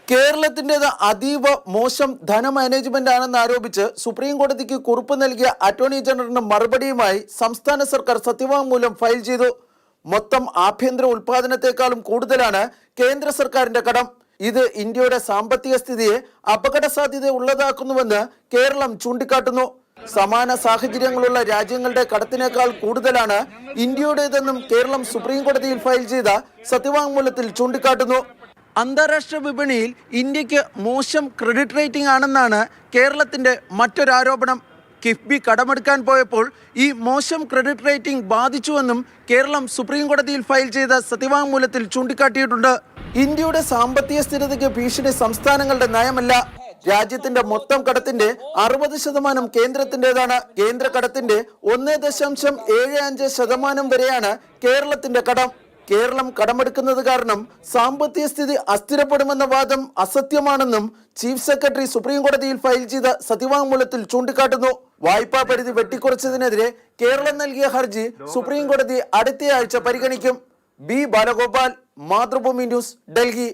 കേരളത്തിൻ്റെത് അതീവ മോശം ധനമാനേജ്മെന്റ് ആണെന്ന് ആരോപിച്ച് സുപ്രീം കോടതിക്ക് കുറിപ്പ് നൽകിയ അറ്റോർണി ജനറലിന് മറുപടിയുമായി സംസ്ഥാന സർക്കാർ സത്യവാങ്മൂലം ഫയൽ ചെയ്തു. മൊത്തം ആഭ്യന്തര ഉൽപാദനത്തെക്കാളും കൂടുതലാണ് കേന്ദ്ര സർക്കാരിന്റെ കടം. ഇത് ഇന്ത്യയുടെ സാമ്പത്തിക സ്ഥിതിയെ അപകട സാധ്യത ഉള്ളതാക്കുന്നുവെന്ന് കേരളം ചൂണ്ടിക്കാട്ടുന്നു. സമാന സാഹചര്യങ്ങളുള്ള രാജ്യങ്ങളുടെ കടത്തിനേക്കാൾ കൂടുതലാണ് ഇന്ത്യയുടേതെന്നും കേരളം സുപ്രീം കോടതിയിൽ ഫയൽ ചെയ്ത സത്യവാങ്മൂലത്തിൽ ചൂണ്ടിക്കാട്ടുന്നു. അന്താരാഷ്ട്ര വിപണിയിൽ ഇന്ത്യക്ക് മോശം ക്രെഡിറ്റ് റേറ്റിംഗ് ആണെന്നാണ് കേരളത്തിൻ്റെ മറ്റൊരാരോപണം. കിഫ്ബി കടമെടുക്കാൻ പോയപ്പോൾ ഈ മോശം ക്രെഡിറ്റ് റേറ്റിംഗ് ബാധിച്ചുവെന്നും കേരളം സുപ്രീം കോടതിയിൽ ഫയൽ ചെയ്ത സത്യവാങ്മൂലത്തിൽ ചൂണ്ടിക്കാട്ടിയിട്ടുണ്ട്. ഇന്ത്യയുടെ സാമ്പത്തിക സ്ഥിരതയ്ക്ക് ഭീഷണി സംസ്ഥാനങ്ങളുടെ നയമല്ല. രാജ്യത്തിന്റെ മൊത്തം കടത്തിന്റെ 60% കേന്ദ്രത്തിൻ്റെതാണ്. കേന്ദ്ര കടത്തിന്റെ 1.75% വരെയാണ് കേരളത്തിന്റെ കടം. കേരളം കടമെടുക്കുന്നത് കാരണം സാമ്പത്തിക സ്ഥിതി അസ്ഥിരപ്പെടുമെന്ന വാദം അസത്യമാണെന്നും ചീഫ് സെക്രട്ടറി സുപ്രീം കോടതിയിൽ ഫയൽ ചെയ്ത സത്യവാങ്മൂലത്തിൽ ചൂണ്ടിക്കാട്ടുന്നു. വായ്പാ പരിധി വെട്ടിക്കുറച്ചതിനെതിരെ കേരളം നൽകിയ ഹർജി സുപ്രീം കോടതി അടുത്തയാഴ്ച പരിഗണിക്കും. B Balagopal, Mathrubhumi news, Delhi.